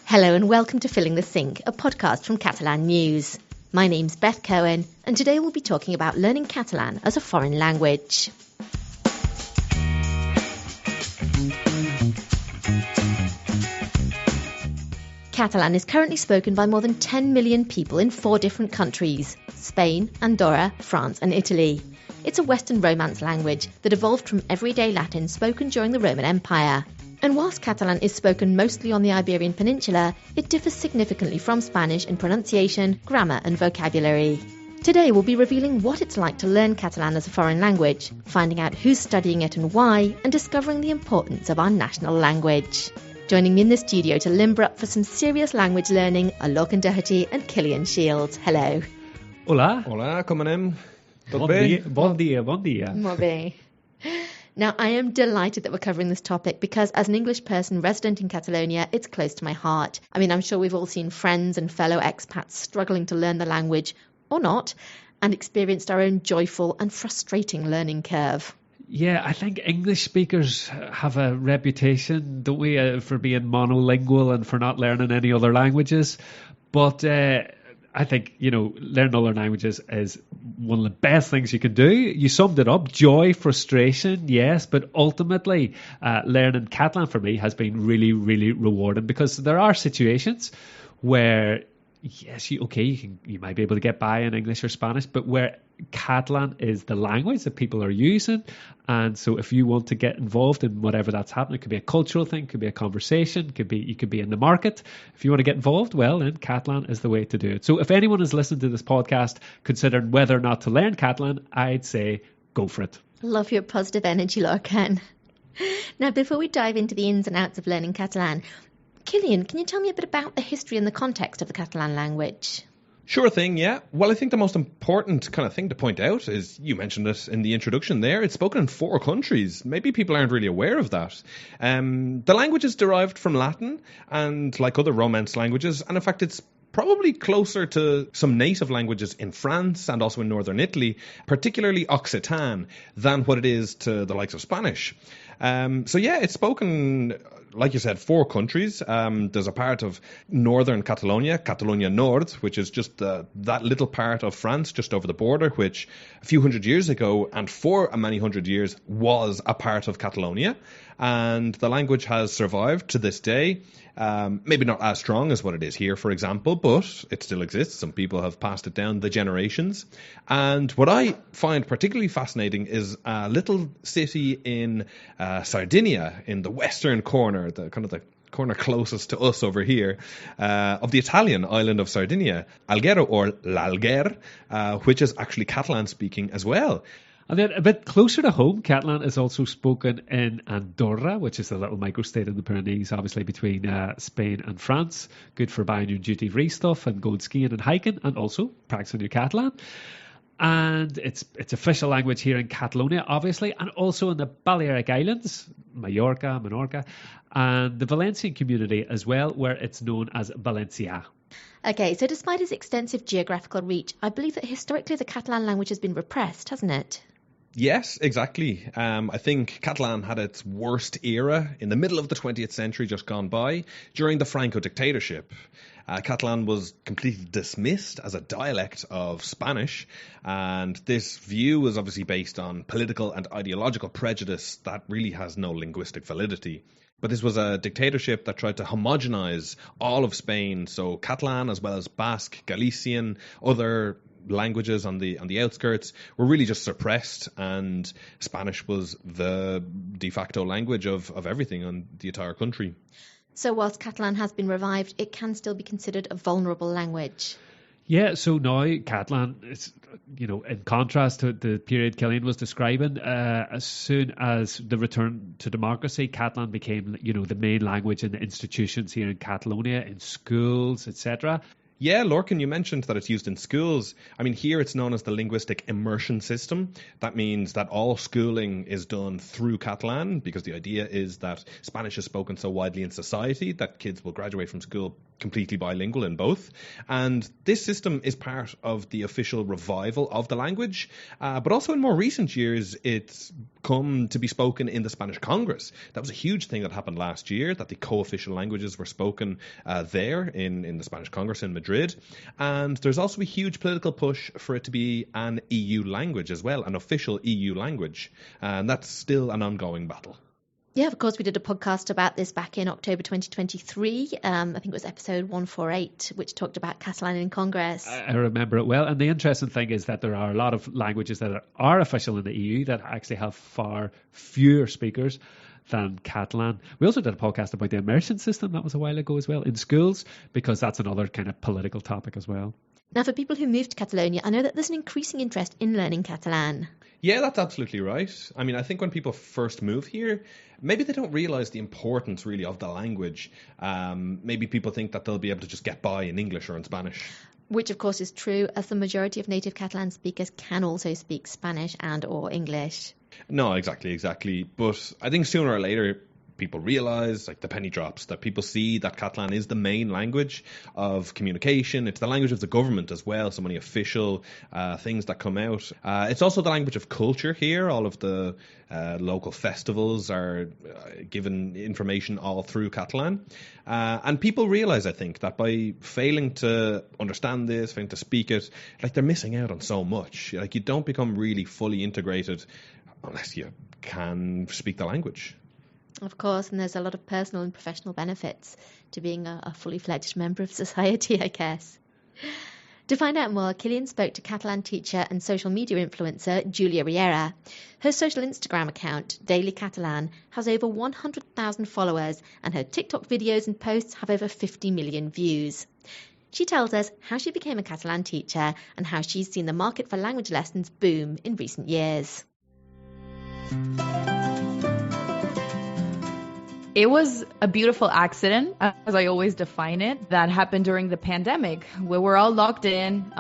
Hello and welcome to Filling the Sink, a podcast from Catalan News. My name's Beth Cohen, and today we'll be talking about learning Catalan as a foreign language. Catalan is currently spoken by more than 10 million people in 4 different countries: Spain, Andorra, France and Italy. It's a Western Romance language that evolved from everyday Latin spoken during the Roman Empire. And whilst Catalan is spoken mostly on the Iberian Peninsula, it differs significantly from Spanish in pronunciation, grammar and vocabulary. Today we'll be revealing what it's like to learn Catalan as a foreign language, finding out who's studying it and why, and discovering the importance of our national language. Joining me in the studio to limber up for some serious language learning are Lorcan Doherty and Killian Shields. Hello. Hola. Hola, com anem? Tot Bon bé? dia, bon dia, bon dia. Molt bé. Now, I am delighted that we're covering this topic because as an English person resident in Catalonia, it's close to my heart. I mean, I'm sure we've all seen friends and fellow expats struggling to learn the language, or not, and experienced our own joyful and frustrating learning curve. Yeah, I think English speakers have a reputation, don't we, for being monolingual and for not learning any other languages. But I think, learning other languages is one of the best things you can do. You summed it up. Joy, frustration, yes. But ultimately, learning Catalan for me has been really, really rewarding because there are situations where, yes, you might be able to get by in English or Spanish, but where Catalan is the language that people are using. And so if you want to get involved in whatever that's happening, it could be a cultural thing, it could be a conversation, you could be in the market. If you want to get involved, well, then Catalan is the way to do it. So if anyone is listening to this podcast considering whether or not to learn Catalan, I'd say go for it. Love your positive energy, Lorcan. Now, before we dive into the ins and outs of learning Catalan, Killian, can you tell me a bit about the history and the context of the Catalan language? Sure thing, yeah. Well, I think the most important kind of thing to point out is, you mentioned it in the introduction there, it's spoken in 4 countries. Maybe people aren't really aware of that. The language is derived from Latin, and like other Romance languages, and in fact it's probably closer to some native languages in France and also in northern Italy, particularly Occitan, than what it is to the likes of Spanish. It's spoken, like you said, 4 countries. There's a part of northern Catalonia, Catalonia Nord, which is just that little part of France just over the border, which a few hundred years ago and for many hundred years was a part of Catalonia. And the language has survived to this day. Maybe not as strong as what it is here, for example, but it still exists. Some people have passed it down the generations. And what I find particularly fascinating is a little city in Sardinia, in the western corner, the corner closest to us over here, of the Italian island of Sardinia, Alghero, or l'Alguer, which is actually Catalan speaking as well. And then a bit closer to home, Catalan is also spoken in Andorra, which is a little microstate in the Pyrenees, obviously between Spain and France. Good for buying your duty-free stuff and going skiing and hiking, and also practicing your Catalan. And it's official language here in Catalonia, obviously, and also in the Balearic Islands, Menorca, and the Valencian community as well, where it's known as Valencia. Okay, so despite its extensive geographical reach, I believe that historically the Catalan language has been repressed, hasn't it? Yes, exactly. I think Catalan had its worst era in the middle of the 20th century just gone by during the Franco dictatorship. Catalan was completely dismissed as a dialect of Spanish, and this view was obviously based on political and ideological prejudice that really has no linguistic validity. But this was a dictatorship that tried to homogenize all of Spain, so Catalan as well as Basque, Galician, other languages on the outskirts were really just suppressed, and Spanish was the de facto language of everything in the entire country. So whilst Catalan has been revived, it can still be considered a vulnerable language. Yeah, so now Catalan is, in contrast to the period Killian was describing, as soon as the return to democracy, Catalan became, the main language in the institutions here in Catalonia, in schools, etc. Yeah, Lorcan, you mentioned that it's used in schools. I mean, here it's known as the linguistic immersion system. That means that all schooling is done through Catalan because the idea is that Spanish is spoken so widely in society that kids will graduate from school completely bilingual in both. And this system is part of the official revival of the language, but also in more recent years, it's come to be spoken in the Spanish Congress. That was a huge thing that happened last year, that the co-official languages were spoken there in the Spanish Congress in Madrid. And there's also a huge political push for it to be an EU language as well, an official EU language. And that's still an ongoing battle. Yeah, of course, we did a podcast about this back in October 2023. I think it was episode 148, which talked about Catalan in Congress. I remember it well. And the interesting thing is that there are a lot of languages that are official in the EU that actually have far fewer speakers than Catalan. We also did a podcast about the immersion system. That was a while ago as well in schools, because that's another kind of political topic as well. Now, for people who move to Catalonia, I know that there's an increasing interest in learning Catalan. Yeah, that's absolutely right. I mean, I think when people first move here, maybe they don't realise the importance really of the language. Maybe people think that they'll be able to just get by in English or in Spanish. Which, of course, is true, as the majority of native Catalan speakers can also speak Spanish and or English. No, exactly. But I think sooner or later, people realise, like the penny drops, that people see that Catalan is the main language of communication. It's the language of the government as well, so many official things that come out. It's also the language of culture here. All of the local festivals are given information all through Catalan. And people realise, I think, that by failing to understand this, failing to speak it, like they're missing out on so much. Like you don't become really fully integrated unless you can speak the language. Of course, and there's a lot of personal and professional benefits to being a fully fledged member of society, I guess. To find out more, Cillian spoke to Catalan teacher and social media influencer Julia Riera. Her social Instagram account, Daily Catalan, has over 100,000 followers, and her TikTok videos and posts have over 50 million views. She tells us how she became a Catalan teacher and how she's seen the market for language lessons boom in recent years. It was a beautiful accident, as I always define it, that happened during the pandemic. We were all locked in.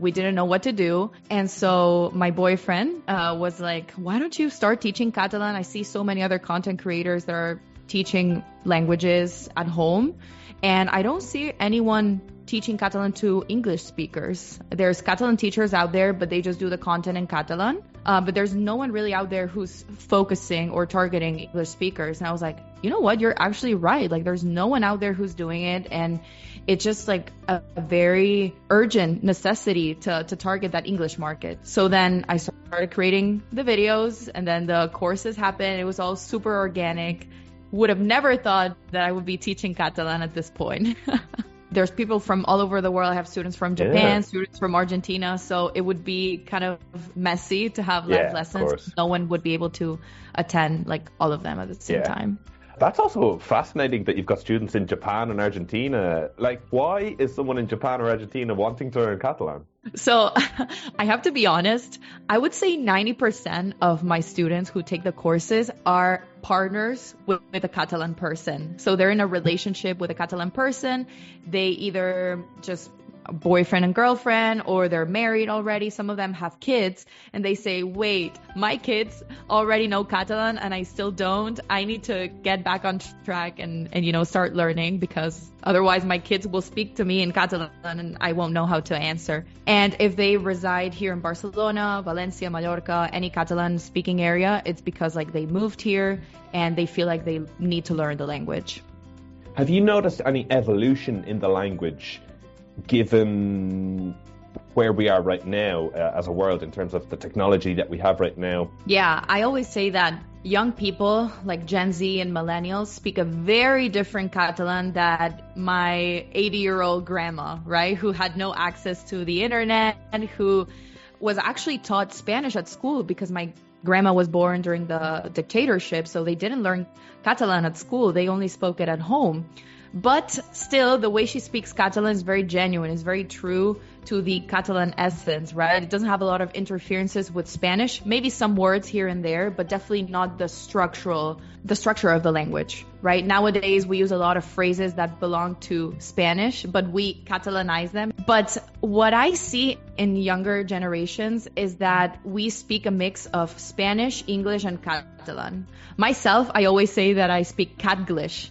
We didn't know what to do. And so my boyfriend was like, why don't you start teaching Catalan? I see so many other content creators that are teaching languages at home. And I don't see anyone teaching Catalan to English speakers. There's Catalan teachers out there, but they just do the content in Catalan. But there's no one really out there who's focusing or targeting English speakers. And I was like, you know what? You're actually right. Like, there's no one out there who's doing it. And it's just like a very urgent necessity to target that English market. So then I started creating the videos, and then the courses happened. It was all super organic. Would have never thought that I would be teaching Catalan at this point. There's people from all over the world. I have students from Japan, students from Argentina. So it would be kind of messy to have live lessons. No one would be able to attend like all of them at the same time. That's also fascinating that you've got students in Japan and Argentina. Like, why is someone in Japan or Argentina wanting to learn Catalan? So I have to be honest. I would say 90% of my students who take the courses are partners with a Catalan person. So they're in a relationship with a Catalan person. They either just boyfriend and girlfriend, or they're married already. Some of them have kids, and they say, wait, my kids already know Catalan and I still don't. I need to get back on track and start learning, because otherwise my kids will speak to me in Catalan and I won't know how to answer. And if they reside here in Barcelona, Valencia, Mallorca, any Catalan speaking area, it's because like they moved here and they feel like they need to learn the language. Have you noticed any evolution in the language given where we are right now as a world in terms of the technology that we have right now? Yeah, I always say that young people like Gen Z and millennials speak a very different Catalan than my 80-year-old grandma, right? Who had no access to the internet and who was actually taught Spanish at school, because my grandma was born during the dictatorship. So they didn't learn Catalan at school. They only spoke it at home. But still, the way she speaks Catalan is very genuine, is very true to the Catalan essence, right? It doesn't have a lot of interferences with Spanish, maybe some words here and there, but definitely not the structure of the language, right? Nowadays, we use a lot of phrases that belong to Spanish, but we Catalanize them. But what I see in younger generations is that we speak a mix of Spanish, English, and Catalan. Myself, I always say that I speak Catglish.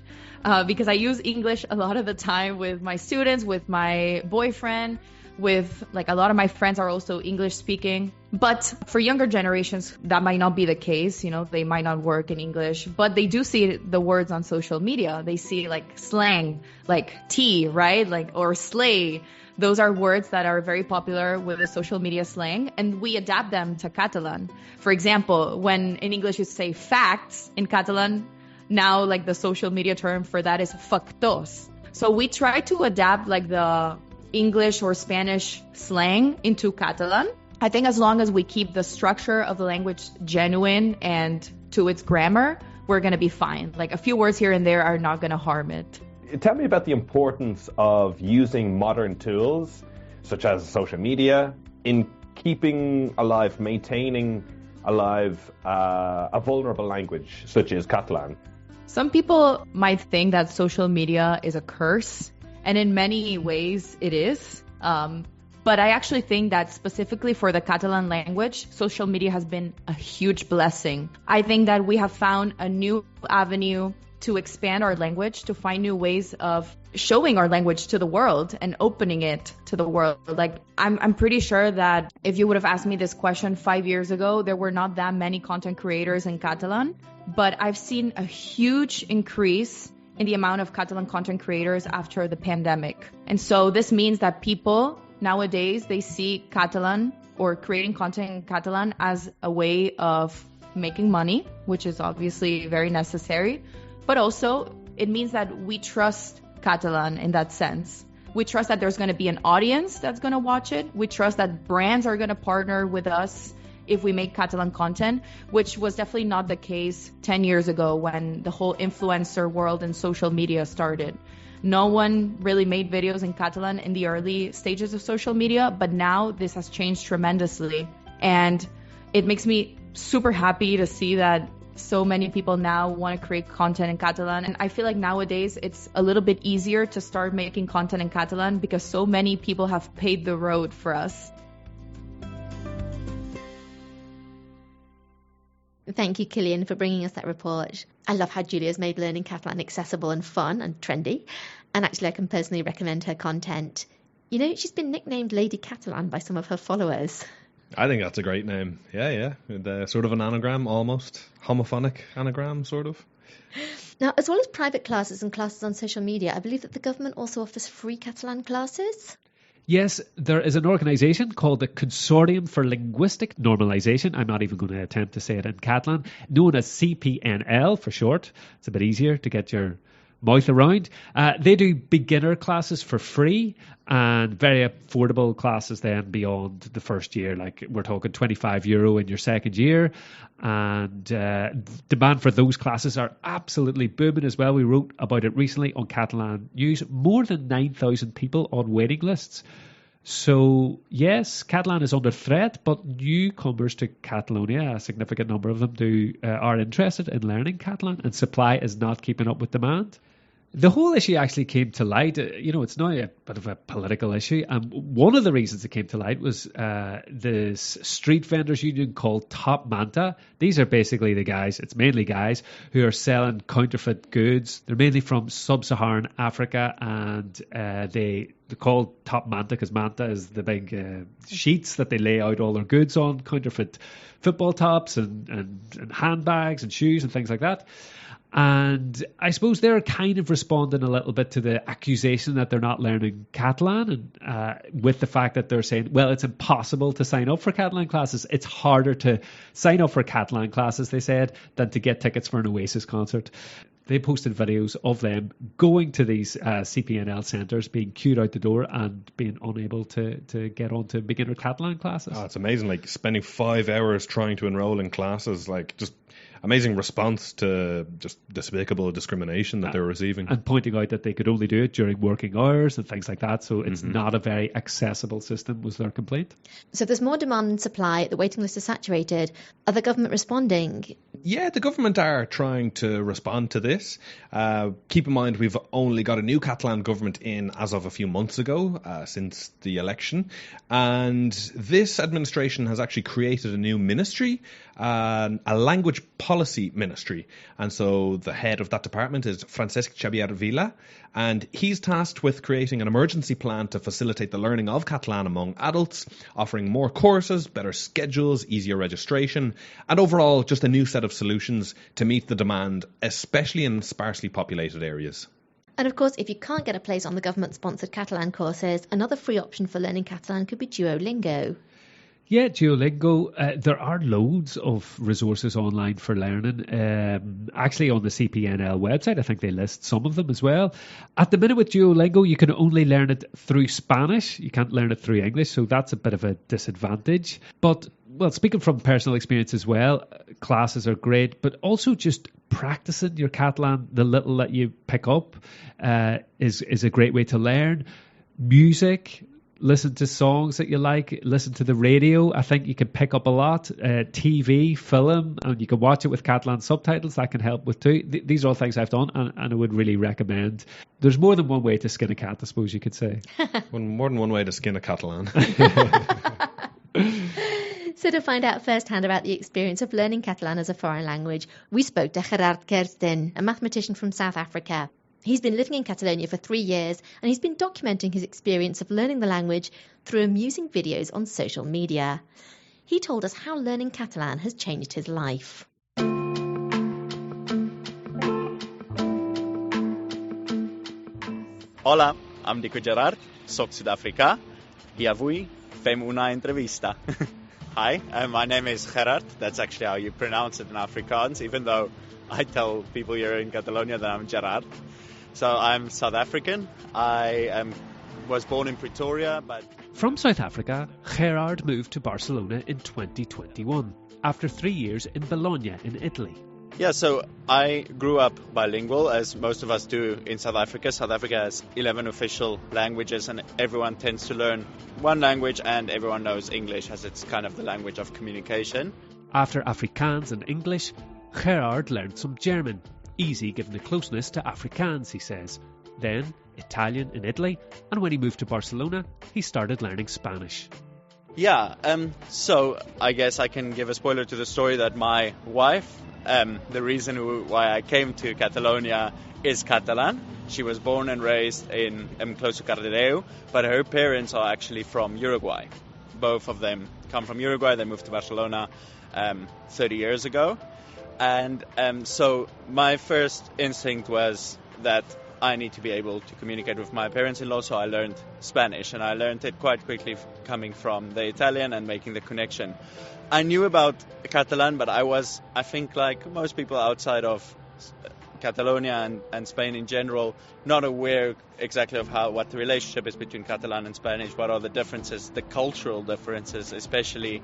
because I use English a lot of the time with my students, with my boyfriend, with like a lot of my friends are also English speaking. But for younger generations, that might not be the case. You know, they might not work in English, but they do see the words on social media. They see like slang, like tea, right? Like, or slay. Those are words that are very popular with the social media slang, and we adapt them to Catalan. For example, when in English you say facts, in Catalan, now like the social media term for that is factos. So we try to adapt like the English or Spanish slang into Catalan. I think as long as we keep the structure of the language genuine and to its grammar, we're going to be fine. Like a few words here and there are not going to harm it. Tell me about the importance of using modern tools, such as social media, in keeping alive, maintaining alive a vulnerable language, such as Catalan. Some people might think that social media is a curse, and in many ways it is. But I actually think that specifically for the Catalan language, social media has been a huge blessing. I think that we have found a new avenue to expand our language, to find new ways of showing our language to the world and opening it to the world. Like, I'm pretty sure that if you would have asked me this question 5 years ago, there were not that many content creators in Catalan, but I've seen a huge increase in the amount of Catalan content creators after the pandemic. And so this means that people nowadays, they see Catalan or creating content in Catalan as a way of making money, which is obviously very necessary. But also, it means that we trust Catalan in that sense. We trust that there's going to be an audience that's going to watch it. We trust that brands are going to partner with us if we make Catalan content, which was definitely not the case 10 years ago when the whole influencer world and social media started. No one really made videos in Catalan in the early stages of social media, but now this has changed tremendously. And it makes me super happy to see that so many people now want to create content in Catalan. And I feel like nowadays it's a little bit easier to start making content in Catalan because so many people have paved the road for us. Thank you, Cillian, for bringing us that report. I love how Julia's made learning Catalan accessible and fun and trendy. And actually, I can personally recommend her content. You know, she's been nicknamed Lady Catalan by some of her followers. I think that's a great name. Yeah. Sort of an anagram, almost. Homophonic anagram, sort of. Now, as well as private classes and classes on social media, I believe that the government also offers free Catalan classes. Yes, there is an organisation called the Consortium for Linguistic Normalisation. I'm not even going to attempt to say it in Catalan, known as CPNL for short. It's a bit easier to get your mouth around. They do beginner classes for free and very affordable classes then beyond the first year. Like we're talking €25 in your second year. And demand for those classes are absolutely booming as well. We wrote about it recently on Catalan News. More than 9,000 people on waiting lists. So yes, Catalan is under threat, but newcomers to Catalonia, a significant number of them are interested in learning Catalan, and supply is not keeping up with demand. The whole issue actually came to light, it's now a bit of a political issue. And one of the reasons it came to light was this street vendors union called Top Manta. These are basically the guys, it's mainly guys, who are selling counterfeit goods. They're mainly from sub-Saharan Africa, and they're called Top Manta because Manta is the big sheets that they lay out all their goods on, counterfeit football tops and handbags and shoes and things like that. And I suppose they're kind of responding a little bit to the accusation that they're not learning Catalan, and with the fact that they're saying, well, it's impossible to sign up for Catalan classes. It's harder to sign up for Catalan classes, they said, than to get tickets for an Oasis concert. They posted videos of them going to these CPNL centres, being queued out the door and being unable to get onto beginner Catalan classes. Oh, it's amazing, like spending 5 hours trying to enroll in classes, like just amazing response to just despicable discrimination that they were receiving. And pointing out that they could only do it during working hours and things like that. So it's not a very accessible system, was their complaint. So there's more demand than supply. The waiting list is saturated. Are the government responding? Yeah, the government are trying to respond to this. Keep in mind, we've only got a new Catalan government in as of a few months ago, since the election. And this administration has actually created a new ministry a language policy ministry. And so the head of that department is Francesc Xavier Vila, and he's tasked with creating an emergency plan to facilitate the learning of Catalan among adults, offering more courses, better schedules, easier registration, and overall just a new set of solutions to meet the demand, especially in sparsely populated areas. And of course, if you can't get a place on the government-sponsored Catalan courses, another free option for learning Catalan could be Duolingo. Yeah, Duolingo. There are loads of resources online for learning. Actually, on the CPNL website, I think they list some of them as well. At the minute with Duolingo, you can only learn it through Spanish. You can't learn it through English, so that's a bit of a disadvantage. But, well, speaking from personal experience as well, classes are great, but also just practicing your Catalan, the little that you pick up, is a great way to learn. Music. Listen to songs that you like, listen to the radio. I think you can pick up a lot. TV, film, and you can watch it with Catalan subtitles. That can help with too. These are all things I've done and I would really recommend. There's more than one way to skin a cat, I suppose you could say. More than one way to skin a Catalan. So to find out firsthand about the experience of learning Catalan as a foreign language, we spoke to Gerard Kersten, a mathematician from South Africa. He's been living in Catalonia for 3 years, and he's been documenting his experience of learning the language through amusing videos on social media. He told us how learning Catalan has changed his life. Hola, em dic Gerard, soc sud-africà, i avui fem una entrevista. Hi, my name is Gerard. That's actually how you pronounce it in Afrikaans, even though I tell people here in Catalonia that I'm Gerard. So I'm South African. I was born in Pretoria, but... From South Africa, Gerard moved to Barcelona in 2021, after 3 years in Bologna in Italy. Yeah, so I grew up bilingual, as most of us do in South Africa. South Africa has 11 official languages, and everyone tends to learn one language, and everyone knows English as it's kind of the language of communication. After Afrikaans and English, Gerard learned some German. Easy given the closeness to Afrikaans, he says. Then Italian in Italy, and when he moved to Barcelona, he started learning Spanish. Yeah, so I guess I can give a spoiler to the story that my wife, the reason why I came to Catalonia is Catalan. She was born and raised in close to Cardedeu, but her parents are actually from Uruguay. Both of them come from Uruguay. They moved to Barcelona 30 years ago. And so my first instinct was that I need to be able to communicate with my parents-in-law, so I learned Spanish, and I learned it quite quickly coming from the Italian and making the connection. I knew about Catalan, but I think like most people outside of Catalonia and Spain in general, not aware exactly of what the relationship is between Catalan and Spanish, what are the differences, the cultural differences especially.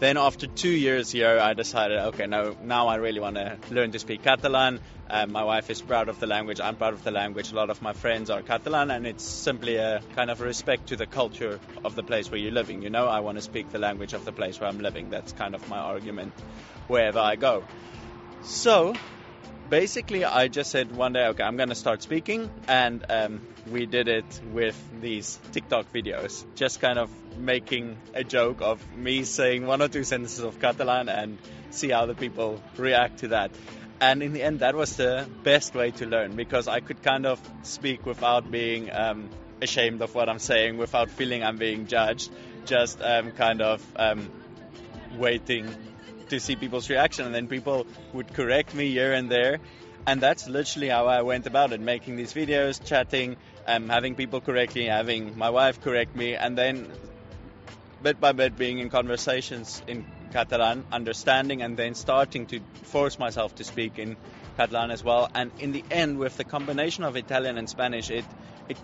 Then after 2 years here, I decided, okay, now I really want to learn to speak Catalan. My wife is proud of the language. I'm proud of the language. A lot of my friends are Catalan, and it's simply a kind of a respect to the culture of the place where you're living. You know, I want to speak the language of the place where I'm living. That's kind of my argument wherever I go. So basically, I just said one day, okay, I'm going to start speaking, and we did it with these TikTok videos, just kind of making a joke of me saying 1 or 2 sentences of Catalan and see how the people react to that. And in the end, that was the best way to learn, because I could kind of speak without being ashamed of what I'm saying, without feeling I'm being judged, just kind of waiting to see people's reaction, and then people would correct me here and there. And that's literally how I went about it, making these videos, chatting, having people correct me, having my wife correct me, and then bit by bit being in conversations in Catalan, understanding, and then starting to force myself to speak in Catalan as well. And in the end, with the combination of Italian and Spanish, it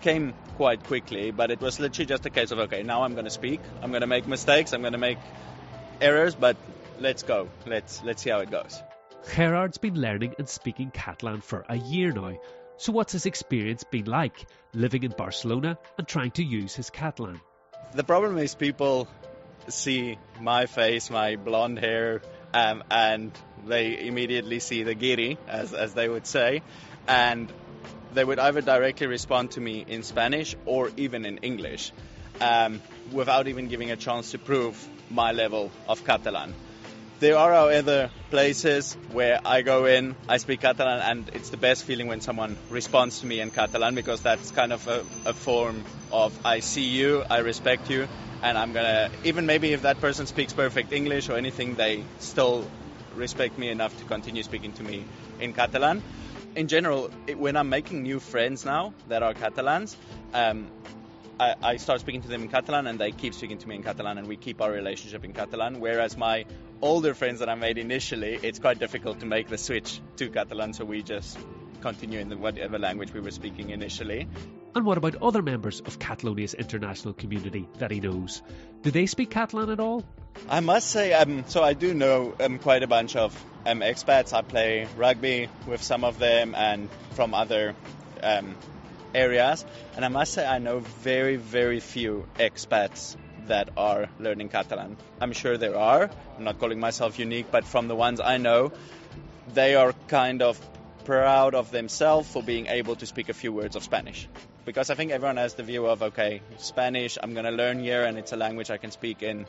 came quite quickly, but it was literally just a case of, okay, now I'm going to speak, I'm going to make mistakes, I'm going to make errors, but let's go. Let's see how it goes. Gerard's been learning and speaking Catalan for a year now. So what's his experience been like, living in Barcelona and trying to use his Catalan? The problem is people see my face, my blonde hair, and they immediately see the guiri, as they would say, and they would either directly respond to me in Spanish or even in English, without even giving a chance to prove my level of Catalan. there are other places where I go in, I speak Catalan, and it's the best feeling when someone responds to me in Catalan, because that's kind of a form of I see you, I respect you, and I'm gonna, even maybe if that person speaks perfect English or anything, they still respect me enough to continue speaking to me in Catalan. In general, when I'm making new friends now that are Catalans, I start speaking to them in Catalan and they keep speaking to me in Catalan, and we keep our relationship in Catalan. Whereas my older friends that I made initially, it's quite difficult to make the switch to Catalan, so we just continue in whatever language we were speaking initially. And what about other members of Catalonia's international community that he knows? Do they speak Catalan at all? I must say, so I do know quite a bunch of expats. I play rugby with some of them and from other areas, and I must say I know very, very few expats that are learning Catalan. I'm sure there are. I'm not calling myself unique, but from the ones I know, they are kind of proud of themselves for being able to speak a few words of Spanish. Because I think everyone has the view of, okay, Spanish, I'm going to learn here, and it's a language I can speak in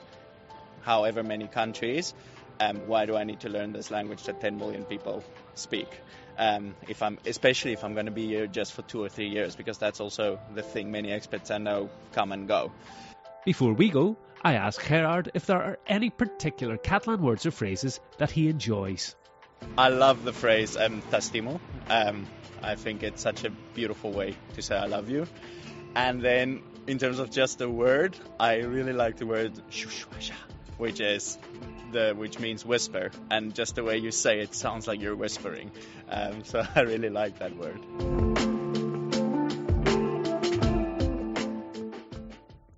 however many countries. Why do I need to learn this language that 10 million people speak? Especially if I'm going to be here just for 2 or 3 years, because that's also the thing many expats I know come and go. Before we go, I ask Gerard if there are any particular Catalan words or phrases that he enjoys. I love the phrase t'estimo. I think it's such a beautiful way to say I love you. And then in terms of just the word, I really like the word shushwasha, which means whisper, and just the way you say it sounds like you're whispering. So I really like that word.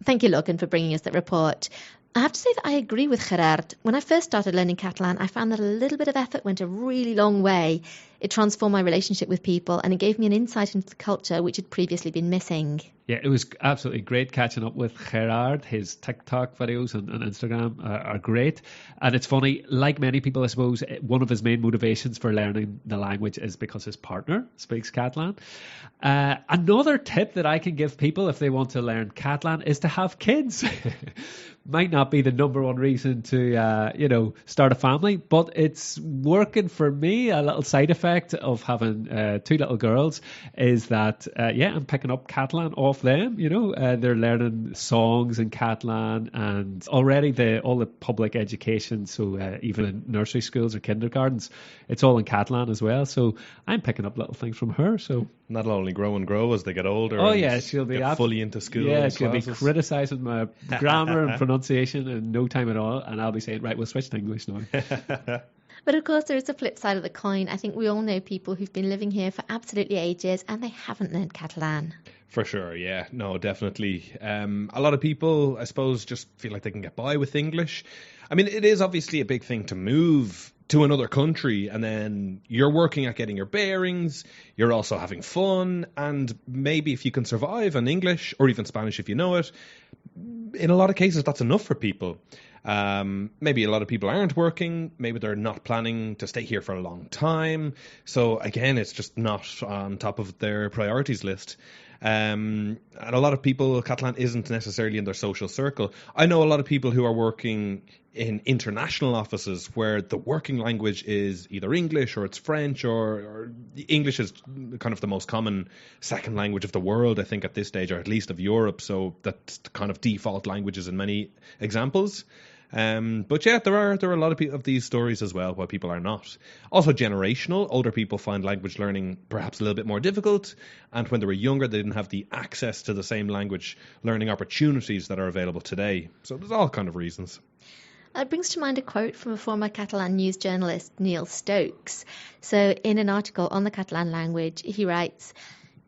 Thank you, Logan, for bringing us that report. I have to say that I agree with Gerard. When I first started learning Catalan, I found that a little bit of effort went a really long way. It transformed my relationship with people, and it gave me an insight into the culture which had previously been missing. Yeah, it was absolutely great catching up with Gerard. His TikTok videos and Instagram are great. And it's funny, like many people, I suppose, one of his main motivations for learning the language is because his partner speaks Catalan. Another tip that I can give people if they want to learn Catalan is to have kids. Might not be the number one reason to, start a family, but it's working for me. A little side effect of having 2 little girls is that, I'm picking up Catalan off them. They're learning songs in Catalan, and already all the public education, so even in nursery schools or kindergartens, it's all in Catalan as well. So I'm picking up little things from her. So that'll only grow and grow as they get older. Oh yeah, she'll be fully into school. Yeah, she'll be criticising my grammar and pronunciation in no time at all, and I'll be saying, right, we'll switch to English now. But of course, there is a flip side of the coin. I think we all know people who've been living here for absolutely ages and they haven't learned Catalan. For sure, yeah. No, definitely. A lot of people, I suppose, just feel like they can get by with English. I mean, it is obviously a big thing to move to another country, and then you're working at getting your bearings, you're also having fun, and maybe if you can survive on English, or even Spanish if you know it, in a lot of cases that's enough for people. Maybe a lot of people aren't working, maybe they're not planning to stay here for a long time, so again, it's just not on top of their priorities list. And a lot of people, Catalan isn't necessarily in their social circle. I know a lot of people who are working in international offices where the working language is either English or it's French, or English is kind of the most common second language of the world, I think, at this stage, or at least of Europe. So that's the kind of default languages in many examples. But yeah, there are a lot of these stories as well why people are not. Also generational. Older people find language learning perhaps a little bit more difficult, and when they were younger they didn't have the access to the same language learning opportunities that are available today. So there's all kind of reasons. It brings to mind a quote from a former Catalan news journalist, Neil Stokes. So in an article on the Catalan language, he writes,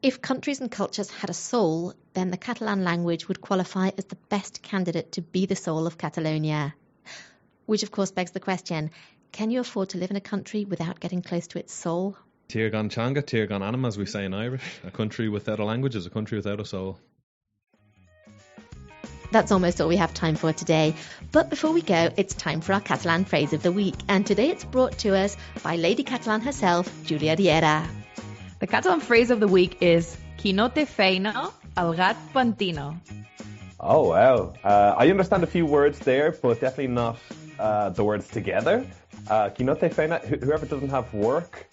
"If countries and cultures had a soul, then the Catalan language would qualify as the best candidate to be the soul of Catalonia." Which, of course, begs the question, can you afford to live in a country without getting close to its soul? Tirgan changa, tirgan anima, as we say in Irish. A country without a language is a country without a soul. That's almost all we have time for today. But before we go, it's time for our Catalan phrase of the week. And today it's brought to us by Lady Catalan herself, Julia Riera. The Catalan phrase of the week is "Qui no té feina, al gat pentina." Oh, wow. I understand a few words there, but definitely not the words together. Qui no té feina, whoever doesn't have work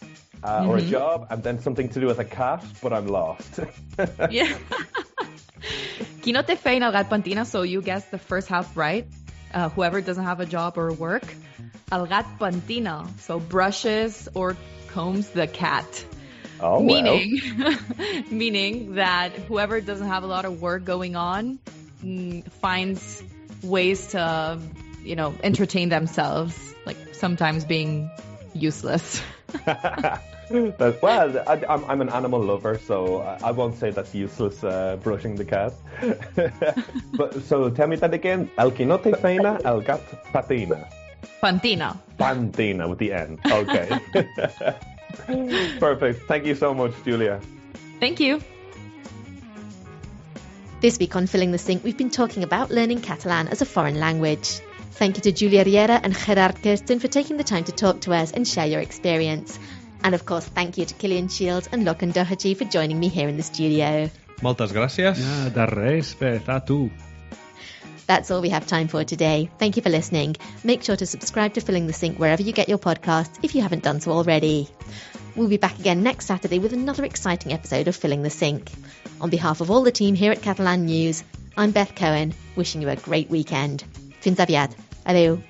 or a job, and then something to do with a cat, but I'm lost. Yeah. Qui no té feina, el gat pentina, so you guessed the first half right. Whoever doesn't have a job or work. El gat pentina, so brushes or combs the cat. Oh, meaning, meaning that whoever doesn't have a lot of work going on finds ways to, entertain themselves, like sometimes being useless. Well, I'm an animal lover, so I won't say that's useless, brushing the cat. But so tell me that again. El que no té feina, el gat patina. Pentina. Pentina with the N. Okay. Perfect. Thank you so much, Julia. Thank you. This week on Filling the Sink, we've been talking about learning Catalan as a foreign language. Thank you to Julia Riera and Gerard Kirsten for taking the time to talk to us and share your experience. And of course, thank you to Killian Shields and Lachlan Doherty for joining me here in the studio. Moltes gràcies. Ja, de res, Beth, a tu. That's all we have time for today. Thank you for listening. Make sure to subscribe to Filling the Sink wherever you get your podcasts if you haven't done so already. We'll be back again next Saturday with another exciting episode of Filling the Sink. On behalf of all the team here at Catalan News, I'm Beth Cohen, wishing you a great weekend. Fins aviat. Adeu.